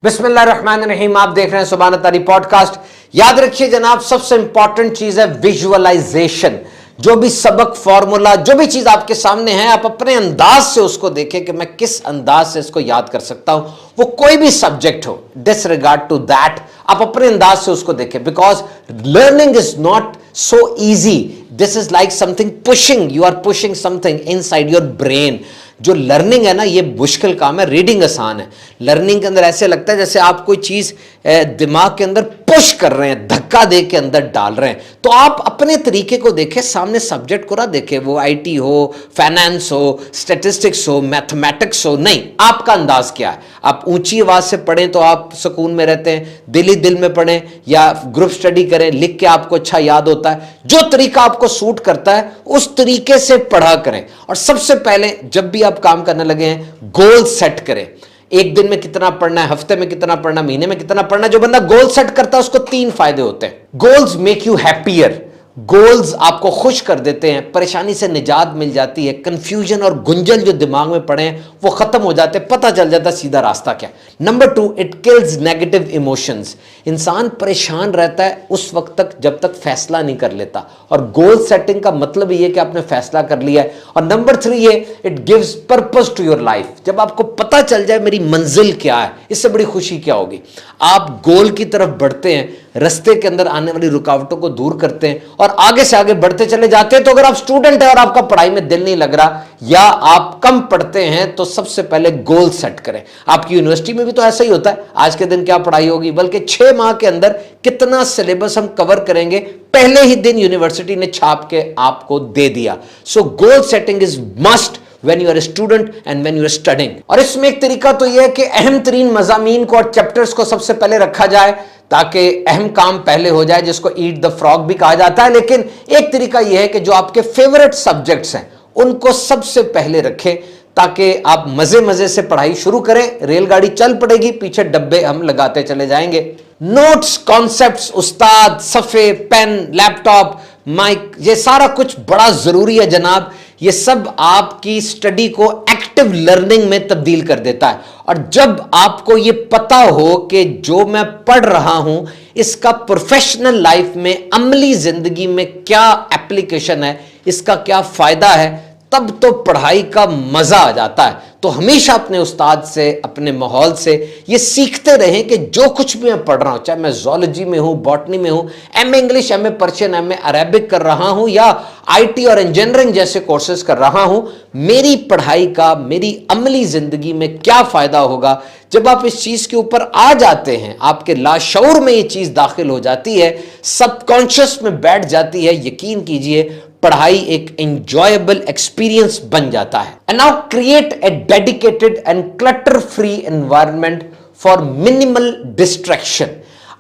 बिस्मिल्लाहिर्रहमानिर्रहीम। आप देख रहे हैं सुभान तारी पॉडकास्ट। याद रखिए जनाब, सबसे इंपॉर्टेंट चीज है विजुअलाइजेशन। जो भी सबक, फॉर्मूला, जो भी चीज आपके सामने है, आप अपने अंदाज से उसको देखें कि मैं किस अंदाज से इसको याद कर सकता हूं। वो कोई भी सब्जेक्ट हो, डिसरिगार्ड टू दैट, आप अपने अंदाज से उसको देखें। Because learning is not so easy. This is like something pushing, you are pushing something inside your brain. जो लर्निंग है ना, ये मुश्किल काम है, रीडिंग आसान है। लर्निंग के अंदर ऐसे लगता है जैसे आप कोई चीज दिमाग के अंदर पुश कर रहे हैं, धक्का दे के अंदर डाल रहे हैं। तो आप अपने तरीके को देखें, सामने सब्जेक्ट को ना देखें, वो आईटी हो, फाइनेंस हो, स्टैटिस्टिक्स हो, मैथमेटिक्स हो, नहीं, आपका अंदाज क्या है। आप ऊंची आवाज से पढ़ें तो आप सुकून में रहते हैं, दिल ही दिल में पढ़ें या ग्रुप स्टडी करें, लिख के आपको अच्छा याद होता है। जो तरीका आपको सूट करता है उस तरीके से पढ़ा करें। और सबसे पहले जब भी आप काम करने लगे हैं, गोल सेट करें। एक दिन में कितना पढ़ना है, हफ्ते में कितना पढ़ना, महीने में कितना पढ़ना। जो बंदा गोल सेट करता है उसको 3 फायदे होते हैं। Goals make you happier. Goals आपको खुश कर देते हैं, परेशानी से निजात मिल जाती है, कंफ्यूजन और गुंजल जो दिमाग में पड़े हैं वो खत्म हो जाते हैं, पता चल जाता है सीधा रास्ता क्या। Number 2, it kills negative emotions. इंसान परेशान रहता है उस वक्त तक जब तक फैसला नहीं कर लेता, और गोल सेटिंग का मतलब ये कि आपने फैसला कर लिया है। और नंबर 3 ये, it gives purpose to your life. जब आपको पता चल जाए मेरी मंजिल क्या है, इससे बड़ी खुशी क्या होगी। आप गोल की तरफ बढ़ते हैं, रास्ते के अंदर आने वाली रुकावटों को दूर करते हैं और आगे से आगे बढ़ते चले जाते हैं। तो अगर आप स्टूडेंट हैं और आपका पढ़ाई में दिल नहीं लग रहा या आप कम पढ़ते हैं, तो सबसे पहले गोल सेट करें। आपकी यूनिवर्सिटी में भी तो ऐसा ही होता है, आज के दिन क्या पढ़ाई होगी, बल्कि 6 माह के अंदर कितना सिलेबस हम कवर करेंगे, पहले ही दिन यूनिवर्सिटी ने छाप के आपको दे दिया। So goal setting is must when you are a student and when you are studying। और इसमें एक तरीका तो यह है कि अहम तरीन मज़ामीन को और चैप्टर्स को सबसे पहले रखा जाए ताकि अहम काम पहले हो जाए, जिसको ईट द फ्रॉग भी कहा जाता है। लेकिन एक तरीका यह है कि जो आपके फेवरेट सब्जेक्ट्स हैं उनको सबसे पहले रखें ताकि आप मजे मजे से पढ़ाई शुरू करें। रेलगाड़ी चल पड़ेगी, पीछे डब्बे हम लगाते चले जाएंगे। नोट्स, कॉन्सेप्ट्स, उस्ताद, सफ़े, पेन, लैपटॉप, माइक, ये सारा कुछ बड़ा जरूरी है जनाब। ये सब आपकी स्टडी को एक्टिव लर्निंग में तब्दील कर देता है। और जब आपको ये पता हो कि जो मैं पढ़ रहा हूं इसका प्रोफेशनल लाइफ में, अमली जिंदगी में क्या एप्लीकेशन है, इसका क्या फायदा है, तब तो पढ़ाई का मजा आ जाता है। तो हमेशा अपने उस्ताद से, अपने माहौल से ये सीखते रहें कि जो कुछ भी मैं पढ़ रहा हूं, चाहे मैं ज़ूलॉजी में हूं, बॉटनी में हूं, MA English, MA Persian, MA Arabic कर रहा हूं या आईटी और इंजीनियरिंग जैसे कोर्सेज कर रहा हूं, मेरी पढ़ाई का मेरी अमली जिंदगी में क्या फायदा होगा। जब आप इस चीज के ऊपर आ जाते हैं, आपके लाशऊर में ये चीज दाखिल हो जाती है, सबकॉन्शियस में बैठ जाती है, यकीन कीजिए पढ़ाई एक एंजॉयबल एक्सपीरियंस बन जाता है। And now create a dedicated and clutter free environment for minimal distraction.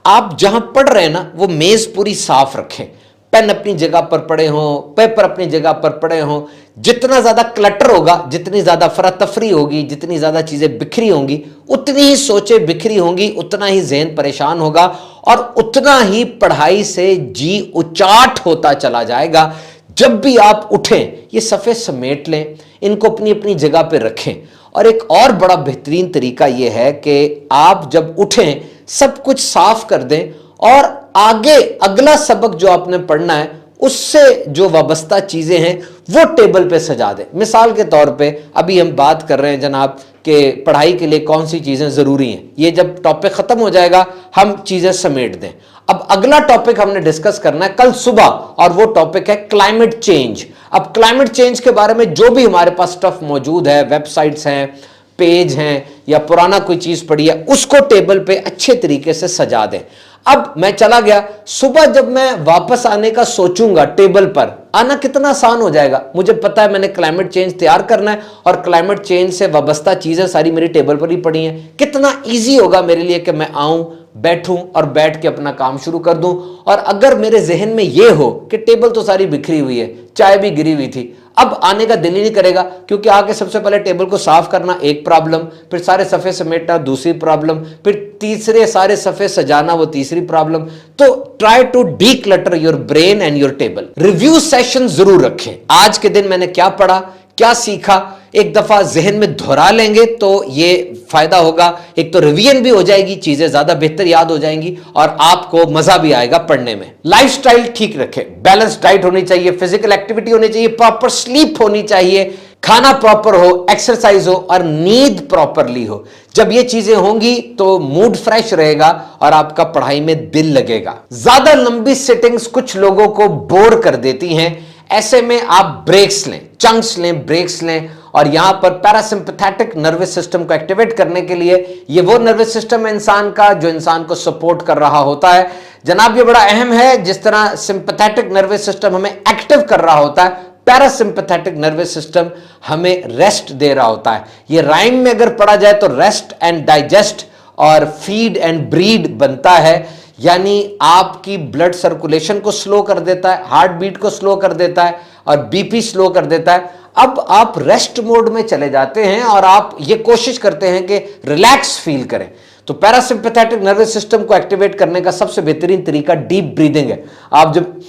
आप जहां पढ़ रहे हैं ना, वो मेज पूरी साफ रखें, पेन अपनी जगह पर पड़े हों, पेपर अपनी जगह पर पड़े हों। जितना ज्यादा क्लटर होगा, जितनी ज्यादा फरातफरी होगी, जितनी ज्यादा चीजें बिखरी होंगी, उतनी ही सोचें बिखरी होंगी, उतना ही ज़हन परेशान होगा और उतना ही पढ़ाई से जी उचाट होता चला जाएगा। जब भी आप उठें, ये सफ़े समेट लें, इनको अपनी अपनी जगह पर रखें। और एक और बड़ा बेहतरीन तरीका यह है कि आप जब उठें सब कुछ साफ कर दें और आगे अगला सबक जो आपने पढ़ना है उससे जो वाबस्ता चीज़ें हैं वो टेबल पे सजा दें। मिसाल के तौर पे अभी हम बात कर रहे हैं जनाब कि पढ़ाई के लिए कौन सी चीज़ें ज़रूरी हैं। ये जब टॉपिक ख़त्म हो जाएगा हम चीज़ें समेट दें। अब अगला टॉपिक हमने डिस्कस करना है कल सुबह, और वो टॉपिक है क्लाइमेट चेंज। अब क्लाइमेट चेंज के बारे में जो भी हमारे पास स्टफ मौजूद है, वेबसाइट्स हैं, पेज हैं या पुराना कोई चीज़ पड़ी है, उसको टेबल पे अच्छे तरीके से सजा दें। अब मैं चला गया, सुबह जब मैं वापस आने का सोचूंगा, टेबल पर आना कितना आसान हो जाएगा। मुझे पता है मैंने क्लाइमेट चेंज तैयार करना है और क्लाइमेट चेंज से वाबस्ता चीज़ें सारी मेरी टेबल पर ही पड़ी हैं। कितना ईजी होगा मेरे लिए कि मैं आऊं, बैठूं और बैठ के अपना काम शुरू कर दूं। और अगर मेरे जहन में यह हो कि टेबल तो सारी बिखरी हुई है, चाय भी गिरी हुई थी, अब आने का दिल ही नहीं करेगा, क्योंकि आके सबसे पहले टेबल को साफ करना एक प्रॉब्लम, फिर सारे सफ़े समेटना दूसरी प्रॉब्लम, फिर तीसरे सारे सफ़े सजाना वो तीसरी प्रॉब्लम। तो try to declutter your brain and your table. Review session जरूर रखें। आज के दिन मैंने क्या पढ़ा, क्या सीखा, एक दफा जहन में दोहरा लेंगे तो ये फायदा होगा। एक तो रिवीजन भी हो जाएगी, चीजें ज्यादा बेहतर याद हो जाएंगी और आपको मजा भी आएगा पढ़ने में। लाइफस्टाइल ठीक रखें, बैलेंस डाइट होनी चाहिए, फिजिकल एक्टिविटी होनी चाहिए, प्रॉपर स्लीप होनी चाहिए, खाना प्रॉपर हो, एक्सरसाइज हो और नींद प्रॉपरली हो। जब ये चीजें होंगी तो मूड फ्रेश रहेगा और आपका पढ़ाई में दिल लगेगा। ज्यादा लंबी सिटिंग्स कुछ लोगों को बोर कर देती हैं, ऐसे में आप ब्रेक्स लें, चंक्स लें, ब्रेक्स लें। और यहां पर पैरासिम्पैथेटिक नर्वस सिस्टम को एक्टिवेट करने के लिए, ये वो नर्वस सिस्टम है इंसान का जो इंसान को सपोर्ट कर रहा होता है। जनाब ये बड़ा अहम है, जिस तरह सिंपैथेटिक नर्वस सिस्टम हमें एक्टिव कर रहा होता है, पैरासिम्पैथेटिक नर्वस सिस्टम हमें रेस्ट दे रहा होता है। ये राइम में अगर पढ़ा जाए तो रेस्ट एंड डाइजेस्ट और फीड एंड ब्रीड बनता है, यानी आपकी ब्लड सर्कुलेशन को स्लो कर देता है, हार्ट बीट को स्लो कर देता है और बीपी स्लो कर देता है। अब आप रेस्ट मोड में चले जाते हैं और आप ये कोशिश करते हैं कि रिलैक्स फील करें। तो पैरासिम्पैथेटिक नर्वस सिस्टम को एक्टिवेट करने का सबसे बेहतरीन तरीका डीप ब्रीदिंग है। आप जब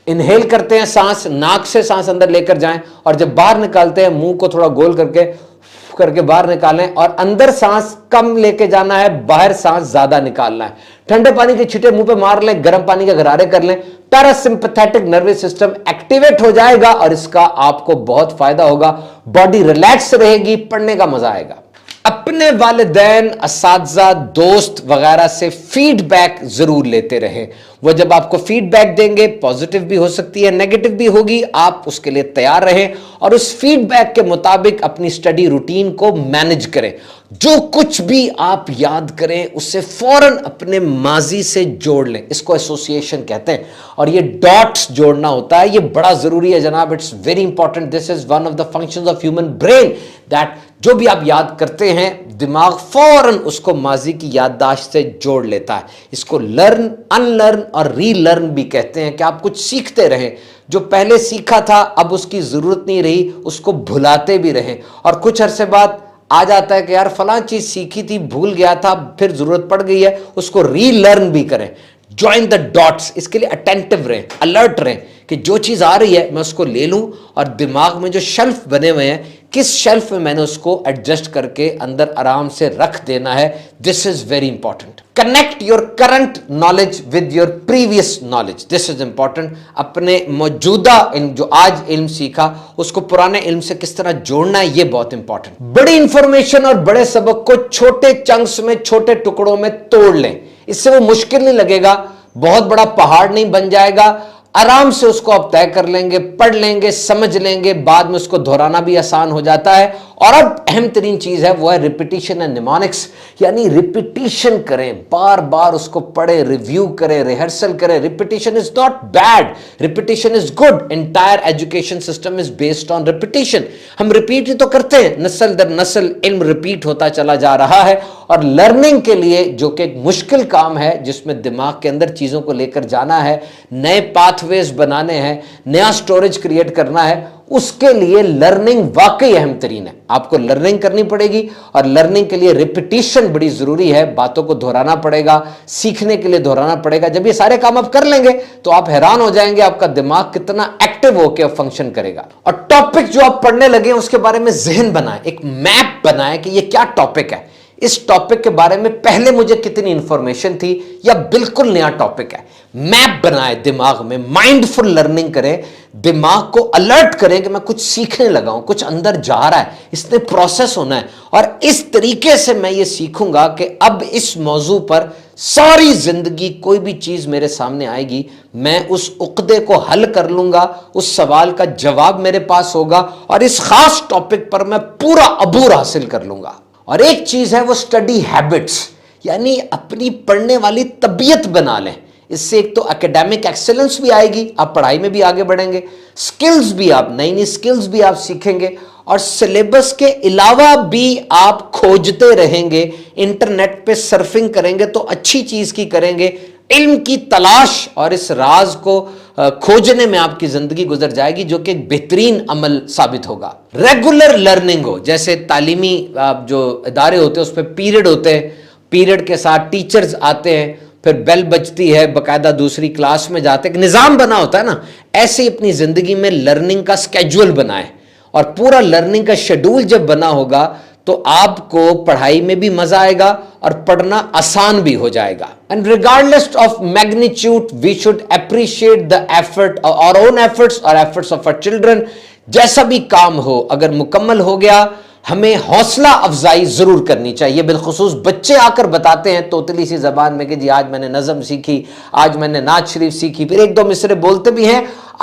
इनहेल करते हैं सांस, नाक से सांस अंदर लेकर जाएं और जब बाहर निकालते हैं मुंह को थोड़ा गोल करके बाहर निकालें और अंदर सांस कम लेके जाना है, बाहर सांस ज्यादा निकालना है। ठंडे पानी के छींटे मुंह पे मार लें, गर्म पानी के गरारे कर लें, पैरासिम्पैथेटिक नर्वस सिस्टम एक्टिवेट हो जाएगा और इसका आपको बहुत फायदा होगा। बॉडी रिलैक्स रहेगी, पढ़ने का मजा आएगा। अपने वालिदैन, असातिज़ा, दोस्त वगैरह से फीडबैक जरूर लेते रहें। वो जब आपको फीडबैक देंगे, पॉजिटिव भी हो सकती है, नेगेटिव भी होगी, आप उसके लिए तैयार रहें और उस फीडबैक के मुताबिक अपनी स्टडी रूटीन को मैनेज करें। जो कुछ भी आप याद करें उससे फौरन अपने माजी से जोड़ लें, इसको एसोसिएशन कहते हैं। और ये डॉट्स जोड़ना होता है, ये बड़ा जरूरी है जनाब, it's very important. This is one of the functions of human brain, that जो भी आप याद करते हैं दिमाग फौरन उसको माजी की याददाश्त से जोड़ लेता है। इसको लर्न, अनलर्न और रीलर्न भी कहते हैं कि आप कुछ सीखते रहें, जो पहले सीखा था अब उसकी जरूरत नहीं रही उसको भुलाते भी रहें, और कुछ अरसे बाद आ जाता है कि यार फलां चीज सीखी थी, भूल गया था, फिर जरूरत पड़ गई है, उसको रीलर्न भी करें। ज्वाइन द डॉट्स, इसके लिए अटेंटिव रहें, अलर्ट रहें कि जो चीज आ रही है मैं उसको ले लूं और दिमाग में जो शेल्फ बने हुए हैं, किस शेल्फ में मैंने उसको एडजस्ट करके अंदर आराम से रख देना है। This is very important. Connect your current knowledge with your previous knowledge, this is important. अपने मौजूदा जो आज इल्म सीखा उसको पुराने इल्म से किस तरह जोड़ना है, ये बहुत इंपॉर्टेंट। बड़ी इंफॉर्मेशन और बड़े सबक को छोटे चंक्स में, छोटे टुकड़ों में तोड़ लें, इससे वो मुश्किल नहीं लगेगा, बहुत बड़ा पहाड़ नहीं बन जाएगा। आराम से उसको आप तय कर लेंगे, पढ़ लेंगे, समझ लेंगे, बाद में उसको दोहराना भी आसान हो जाता है। और अब अहम तरीन चीज है वो है रिपीटिशन एंड निमोनिक्स, यानी रिपीटिशन करें, बार बार उसको पढ़ें, रिव्यू करें, रिहर्सल करें। Repetition is not bad, repetition is good. Entire education system is based on repetition. हम रिपीट ही तो करते हैं, नस्ल दर नस्ल इल्म रिपीट होता चला जा रहा है। और लर्निंग के लिए, जो कि एक मुश्किल काम है जिसमें दिमाग के अंदर चीजों को लेकर जाना है, नए पाथवेज बनाने हैं, नया स्टोरेज क्रिएट करना है, उसके लिए लर्निंग वाकई अहम तरीन है। आपको लर्निंग करनी पड़ेगी और लर्निंग के लिए रिपीटिशन बड़ी जरूरी है। बातों को दोहराना पड़ेगा, सीखने के लिए दोहराना पड़ेगा। जब ये सारे काम आप कर लेंगे तो आप हैरान हो जाएंगे आपका दिमाग कितना एक्टिव होकर फंक्शन करेगा। और टॉपिक जो आप पढ़ने लगे उसके बारे में जहन बनाएं, एक मैप बनाएं कि ये क्या टॉपिक है, इस टॉपिक के बारे में पहले मुझे कितनी इंफॉर्मेशन थी या बिल्कुल नया टॉपिक है। मैप बनाए दिमाग में, माइंडफुल लर्निंग करें, दिमाग को अलर्ट करें कि मैं कुछ सीखने लगा हूं, कुछ अंदर जा रहा है, इसने प्रोसेस होना है और इस तरीके से मैं ये सीखूंगा कि अब इस मौजू पर सारी जिंदगी कोई भी चीज मेरे सामने आएगी, मैं उस उक्दे को हल कर लूंगा, उस सवाल का जवाब मेरे पास होगा और इस खास टॉपिक पर मैं पूरा अबूर हासिल कर लूंगा। और एक चीज है वो स्टडी हैबिट्स, यानी अपनी पढ़ने वाली तबीयत बना लें। इससे एक तो एकेडमिक एक्सेलेंस भी आएगी, आप पढ़ाई में भी आगे बढ़ेंगे, स्किल्स भी, आप नई नई स्किल्स भी आप सीखेंगे और सिलेबस के अलावा भी आप खोजते रहेंगे, इंटरनेट पे सर्फिंग करेंगे तो अच्छी चीज की करेंगे, इल्म की तलाश और इस राज को खोजने में आपकी जिंदगी गुजर जाएगी, जो कि एक बेहतरीन अमल साबित होगा। रेगुलर लर्निंग हो, जैसे तालीमी जो इदारे होते हैं उस पर पीरियड होते हैं, पीरियड के साथ टीचर्स आते हैं, फिर बेल बजती है, बकायदा दूसरी क्लास में जाते हैं, निज़ाम बना होता है ना, ऐसे ही अपनी जिंदगी में लर्निंग का स्केड्यूल बनाएं اور پورا لرننگ کا شیڈول جب بنا ہوگا تو آپ کو پڑھائی میں بھی مزہ آئے گا اور پڑھنا آسان بھی ہو جائے گا. And regardless of magnitude, we should appreciate the effort, our own efforts or efforts of our children. جیسا بھی کام ہو اگر مکمل ہو گیا ہمیں حوصلہ افزائی ضرور کرنی چاہیے. بالخصوص بچے آ کر بتاتے ہیں توتلی سی زبان میں کہ جی آج میں نے نظم سیکھی, آج میں نے نعت شریف سیکھی, پھر ایک دو مصرے بولتے بھی ہیں.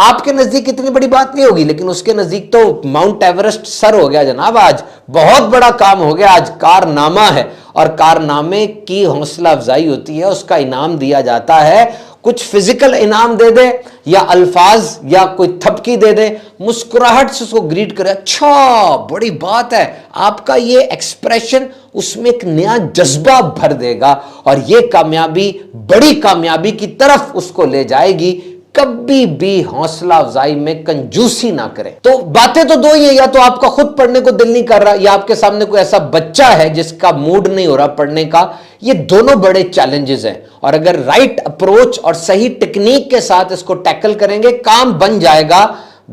آپ کے نزدیک اتنی بڑی بات نہیں ہوگی لیکن اس کے نزدیک تو ماؤنٹ ایورسٹ سر ہو گیا جناب. آج بہت بڑا کام ہو گیا, آج کارنامہ ہے. اور کارنامے کی حوصلہ افزائی ہوتی ہے, اس کا انعام دیا جاتا ہے. کچھ فزیکل انعام دے دے یا الفاظ یا کوئی تھپکی دے دے, مسکراہٹ سے اس کو گریٹ کرے, اچھا بڑی بات ہے. آپ کا یہ ایکسپریشن اس میں ایک نیا جذبہ بھر دے گا اور یہ کامیابی بڑی کامیابی کی طرف اس کو لے جائے گی. کبھی بھی حوصلہ افزائی میں کنجوسی نہ کریں. تو باتیں تو دو ہی ہیں, یا تو آپ کا خود پڑھنے کو دل نہیں کر رہا یا آپ کے سامنے کوئی ایسا بچہ ہے جس کا موڈ نہیں ہو رہا پڑھنے کا. یہ دونوں بڑے چیلنجز ہیں اور اگر رائٹ اپروچ اور صحیح ٹیکنیک کے ساتھ اس کو ٹیکل کریں گے کام بن جائے گا.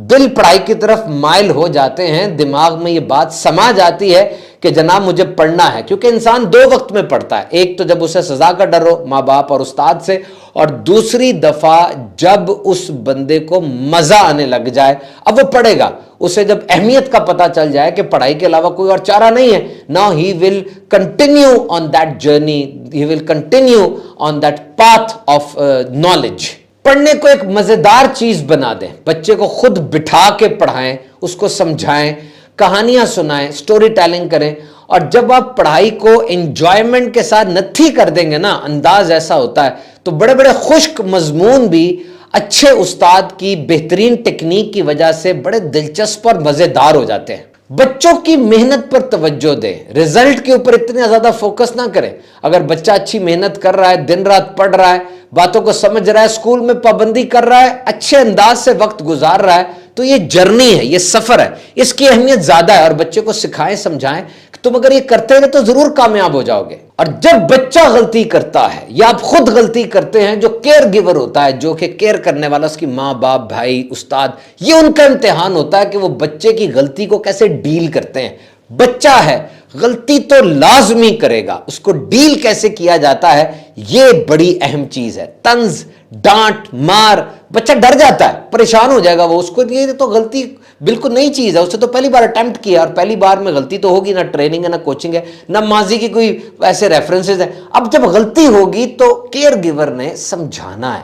دل پڑھائی کی طرف مائل ہو جاتے ہیں, دماغ میں یہ بات سما جاتی ہے کہ جناب مجھے پڑھنا ہے. کیونکہ انسان دو وقت میں پڑھتا ہے, ایک تو جب اسے سزا کا ڈر ہو ماں باپ اور استاد سے, اور دوسری دفعہ جب اس بندے کو مزہ آنے لگ جائے. اب وہ پڑھے گا, اسے جب اہمیت کا پتہ چل جائے کہ پڑھائی کے علاوہ کوئی اور چارہ نہیں ہے, now he will continue on that journey, he will continue on that path of knowledge. پڑھنے کو ایک مزیدار چیز بنا دیں, بچے کو خود بٹھا کے پڑھائیں, اس کو سمجھائیں, کہانیاں سنائیں, سٹوری ٹیلنگ کریں. اور جب آپ پڑھائی کو انجوائمنٹ کے ساتھ نتھی کر دیں گے نا, انداز ایسا ہوتا ہے, تو بڑے بڑے خشک مضمون بھی اچھے استاد کی بہترین ٹیکنیک کی وجہ سے بڑے دلچسپ اور مزیدار ہو جاتے ہیں. بچوں کی محنت پر توجہ دیں, رزلٹ کے اوپر اتنے زیادہ فوکس نہ کریں. اگر بچہ اچھی محنت کر رہا ہے, دن رات پڑھ رہا ہے, باتوں کو سمجھ رہا ہے, اسکول میں پابندی کر رہا ہے, اچھے انداز سے وقت گزار رہا ہے, تو یہ جرنی ہے, یہ سفر ہے, اس کی اہمیت زیادہ ہے. اور بچے کو سکھائیں, سمجھائیں کہ تم اگر یہ کرتے رہے تو ضرور کامیاب ہو جاؤ گے. اور جب بچہ غلطی کرتا ہے یا آپ خود غلطی کرتے ہیں, جو کیئر گیور ہوتا ہے, جو کہ کیئر کرنے والا اس کی ماں باپ بھائی استاد, یہ ان کا امتحان ہوتا ہے کہ وہ بچے کی غلطی کو کیسے ڈیل کرتے ہیں. بچہ ہے, غلطی تو لازمی کرے گا, اس کو ڈیل کیسے کیا جاتا ہے یہ بڑی اہم چیز ہے. طنز, ڈانٹ, مار, بچہ ڈر جاتا ہے, پریشان ہو جائے گا وہ, اس کو یہ تو غلطی بالکل نئی چیز ہے, اس نے تو پہلی بار اٹیمپٹ کیا اور پہلی بار میں غلطی تو ہوگی, نہ ٹریننگ ہے نہ کوچنگ ہے نہ ماضی کی کوئی ایسے ریفرنسز ہیں. اب جب غلطی ہوگی تو کیئر گیور نے سمجھانا ہے,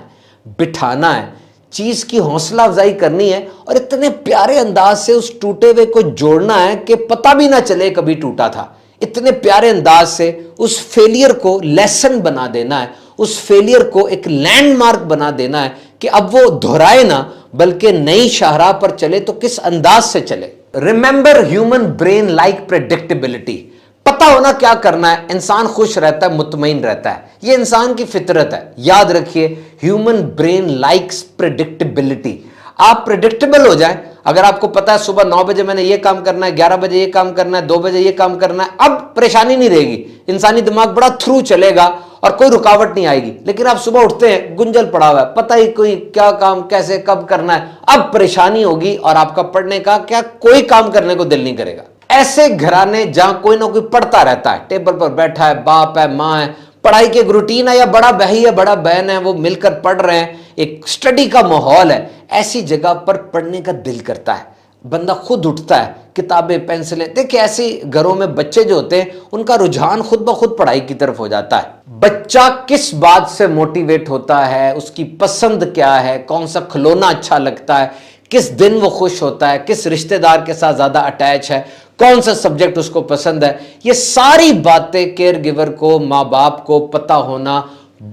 بٹھانا ہے, چیز کی حوصلہ افزائی کرنی ہے اور اتنے پیارے انداز سے اس ٹوٹے ہوئے کو جوڑنا ہے کہ پتہ بھی نہ چلے کبھی ٹوٹا تھا. اتنے پیارے انداز سے اس فیلئر کو لیسن بنا دینا ہے, اس فیلئر کو ایک لینڈ مارک بنا دینا ہے کہ اب وہ دہرائے نہ بلکہ نئی شاہراہ پر چلے تو کس انداز سے چلے. Remember human brain like predictability. پتہ ہونا کیا کرنا ہے, انسان خوش رہتا ہے, مطمئن رہتا ہے, یہ انسان کی فطرت ہے. یاد رکھیے, ہیومن برین لائکس پریڈکٹیبلٹی. آپ پریڈکٹیبل ہو جائیں. اگر آپ کو پتا ہے صبح 9 بجے میں نے یہ کام کرنا ہے, 11 بجے یہ کام کرنا ہے, 2 بجے یہ کام کرنا ہے, اب پریشانی نہیں رہے گی, انسانی دماغ بڑا تھرو چلے گا اور کوئی رکاوٹ نہیں آئے گی. لیکن آپ صبح اٹھتے ہیں, گنجل پڑا ہوا ہے, پتہ ہی کوئی کیا کام کیسے کب کرنا ہے, اب پریشانی ہوگی اور آپ کا پڑھنے کا کیا کوئی کام کرنے کو دل نہیں کرے گا. ایسے گھرانے جہاں کوئی نہ کوئی پڑھتا رہتا ہے, ٹیبل پر بیٹھا ہے, باپ ہے, ماں ہے, پڑھائی کے ایک روٹین ہے, یا بڑا بھائی ہے, بڑا بہن ہے, وہ مل کر پڑھ رہے ہیں, ایک سٹڈی کا ماحول ہے, ایسی جگہ پر پڑھنے کا دل کرتا ہے, بندہ خود اٹھتا ہے, کتابیں, پینسلیں. دیکھیں ایسے گھروں میں بچے جو ہوتے ہیں ان کا رجحان خود بخود پڑھائی کی طرف ہو جاتا ہے. بچہ کس بات سے موٹیویٹ ہوتا ہے, اس کی پسند کیا ہے, کون سا کھلونا اچھا لگتا ہے, کس دن وہ خوش ہوتا ہے, کس رشتہ دار کے ساتھ زیادہ اٹیچ ہے, کون سا سبجیکٹ اس کو پسند ہے, یہ ساری باتیں کیئر گیور کو, ماں باپ کو پتہ ہونا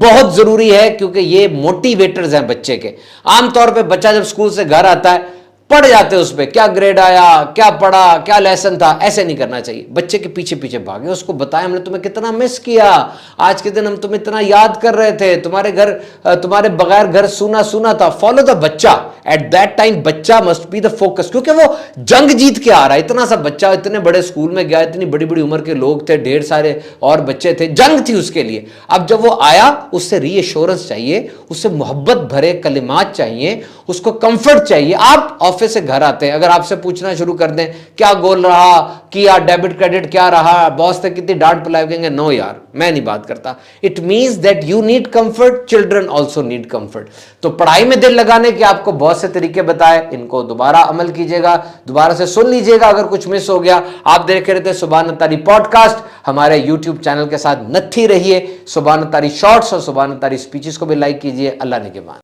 بہت ضروری ہے. کیونکہ یہ موٹیویٹرز ہیں بچے کے. عام طور پہ بچہ جب اسکول سے گھر آتا ہے پڑھ جاتے اس پہ, کیا گریڈ آیا, کیا پڑھا, کیا لیسن تھا. ایسے نہیں کرنا چاہیے. بچے کے پیچھے پیچھے بھاگے, اس کو بتائیں ہم نے تمہیں کتنا مس کیا, آج کے دن ہم تمہیں اتنا یاد کر رہے تھے, تمہارے بغیر گھر سونا سونا تھا. فالو دا بچہ. ایٹ دیٹ ٹائم بچہ مسٹ بی دا فوکس, کیونکہ وہ جنگ جیت کے آ رہا ہے. اتنا سا بچہ اتنے بڑے اسکول میں گیا, اتنی بڑی بڑی عمر کے لوگ تھے, ڈھیر سارے اور بچے تھے, جنگ تھی اس کے لیے. اب جب وہ آیا, اس سے ری ایشورنس چاہیے, اس سے محبت بھرے کلمات چاہیے, اس کو کمفرٹ چاہیے. آپ آفس سے گھر آتے ہیں اگر آپ سے پوچھنا شروع کر دیں کیا گول رہا کیا ڈیبٹ کریڈٹ کیا رہا باس سے کتنی ڈانٹ پلائی کہیں گے نو یار میں نہیں بات کرتا. It means that you need comfort, children also need comfort. تو پڑھائی میں دل لگانے کے آپ کو بہت سے طریقے بتائے, ان کو دوبارہ عمل کیجیے گا, دوبارہ سے سن لیجیے گا اگر کچھ مس ہو گیا. آپ دیکھ رہے تھے سبحان اتاری پوڈ کاسٹ, ہمارے یوٹیوب چینل کے ساتھ نتھی رہیے. سبحان اتاری شارٹس اور سبحان اتاری اسپیچز کو بھی لائک کیجیے. اللہ نگہبان.